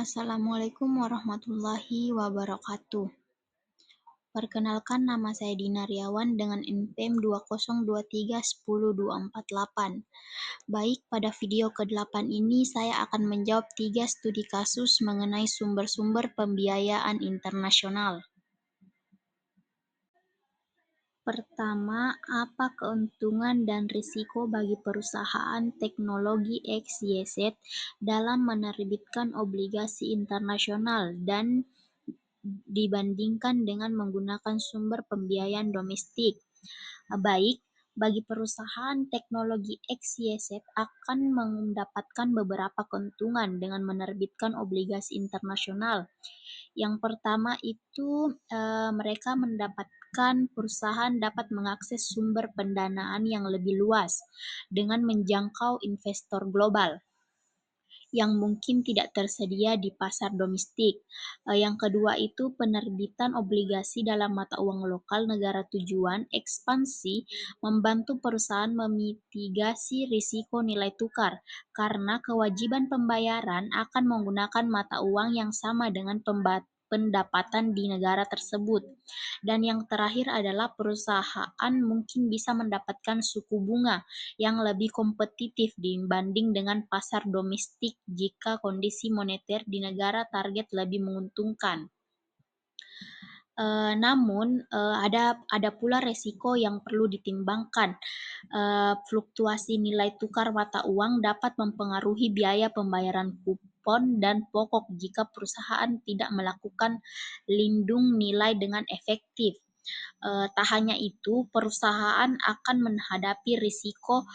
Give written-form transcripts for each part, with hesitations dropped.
Assalamualaikum warahmatullahi wabarakatuh. Perkenalkan nama saya Dina Riawan dengan NPM 2023102488. Baik, pada video ke-8 ini saya akan menjawab 3 studi kasus mengenai sumber-sumber pembiayaan internasional. Pertama, apa keuntungan dan risiko bagi perusahaan teknologi XYZ dalam menerbitkan obligasi internasional dan dibandingkan dengan menggunakan sumber pembiayaan domestik? Baik, bagi perusahaan teknologi XYZ akan mendapatkan beberapa keuntungan dengan menerbitkan obligasi internasional. Yang pertama itu mereka perusahaan dapat mengakses sumber pendanaan yang lebih luas dengan menjangkau investor global yang mungkin tidak tersedia di pasar domestik. Yang kedua itu penerbitan obligasi dalam mata uang lokal negara tujuan ekspansi membantu perusahaan memitigasi risiko nilai tukar karena kewajiban pembayaran akan menggunakan mata uang yang sama dengan pendapatan di negara tersebut. Dan yang terakhir adalah perusahaan mungkin bisa mendapatkan suku bunga yang lebih kompetitif dibanding dengan pasar domestik jika kondisi moneter di negara target lebih menguntungkan. Namun ada pula resiko yang perlu ditimbangkan. Fluktuasi nilai tukar mata uang dapat mempengaruhi biaya pembayaran kupon dan pokok jika perusahaan tidak melakukan lindung nilai dengan efektif. Tak hanya itu, perusahaan akan menghadapi risiko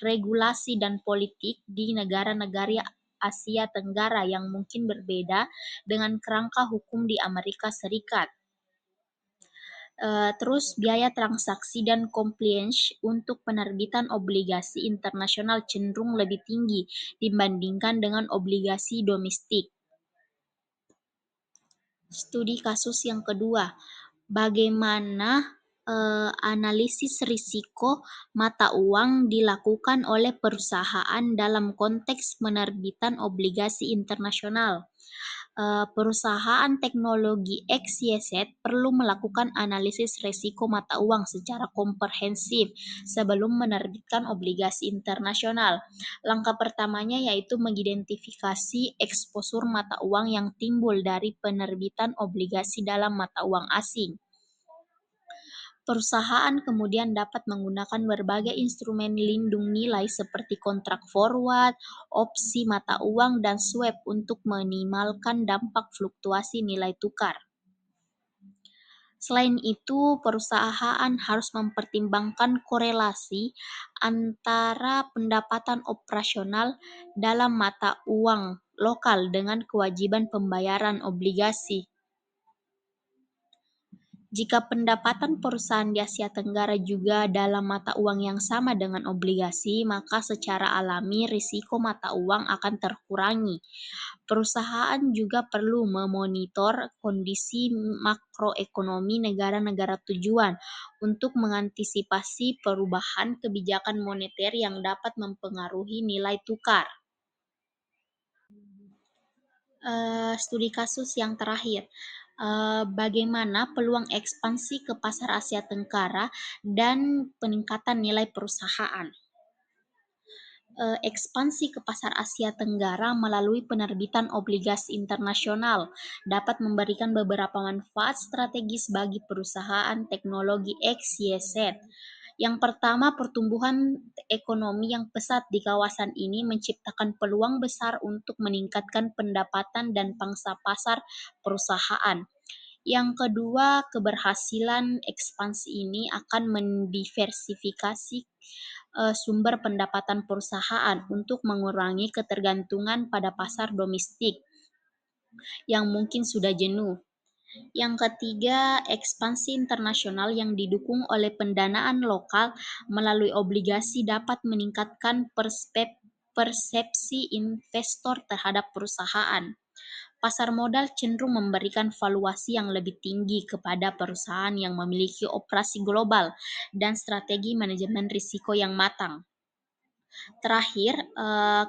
regulasi dan politik di negara-negara Asia Tenggara yang mungkin berbeda dengan kerangka hukum di Amerika Serikat. Terus biaya transaksi dan compliance untuk penerbitan obligasi internasional cenderung lebih tinggi dibandingkan dengan obligasi domestik. Studi kasus yang kedua, bagaimana analisis risiko mata uang dilakukan oleh perusahaan dalam konteks penerbitan obligasi internasional. Perusahaan teknologi XYZ perlu melakukan analisis risiko mata uang secara komprehensif sebelum menerbitkan obligasi internasional. Langkah pertamanya yaitu mengidentifikasi eksposur mata uang yang timbul dari penerbitan obligasi dalam mata uang asing. Perusahaan kemudian dapat menggunakan berbagai instrumen lindung nilai seperti kontrak forward, opsi mata uang, dan swap untuk meminimalkan dampak fluktuasi nilai tukar. Selain itu, perusahaan harus mempertimbangkan korelasi antara pendapatan operasional dalam mata uang lokal dengan kewajiban pembayaran obligasi. Jika pendapatan perusahaan di Asia Tenggara juga dalam mata uang yang sama dengan obligasi, maka secara alami risiko mata uang akan terkurangi. Perusahaan juga perlu memonitor kondisi makroekonomi negara-negara tujuan untuk mengantisipasi perubahan kebijakan moneter yang dapat mempengaruhi nilai tukar. Studi kasus yang terakhir, bagaimana peluang ekspansi ke pasar Asia Tenggara dan peningkatan nilai perusahaan. Ekspansi ke pasar Asia Tenggara melalui penerbitan obligasi internasional dapat memberikan beberapa manfaat strategis bagi perusahaan teknologi XYZ. Yang pertama, pertumbuhan ekonomi yang pesat di kawasan ini menciptakan peluang besar untuk meningkatkan pendapatan dan pangsa pasar perusahaan. Yang kedua, keberhasilan ekspansi ini akan mendiversifikasi sumber pendapatan perusahaan untuk mengurangi ketergantungan pada pasar domestik yang mungkin sudah jenuh. Yang ketiga, ekspansi internasional yang didukung oleh pendanaan lokal melalui obligasi dapat meningkatkan persepsi investor terhadap perusahaan. Pasar modal cenderung memberikan valuasi yang lebih tinggi kepada perusahaan yang memiliki operasi global dan strategi manajemen risiko yang matang. Terakhir,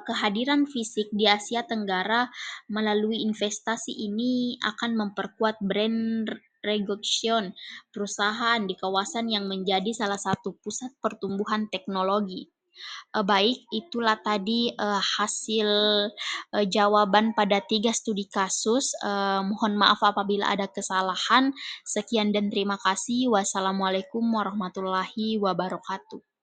kehadiran fisik di Asia Tenggara melalui investasi ini akan memperkuat brand recognition perusahaan di kawasan yang menjadi salah satu pusat pertumbuhan teknologi. Baik, itulah tadi, hasil, jawaban pada 3 studi kasus, mohon maaf apabila ada kesalahan. Sekian dan terima kasih. Wassalamualaikum warahmatullahi wabarakatuh.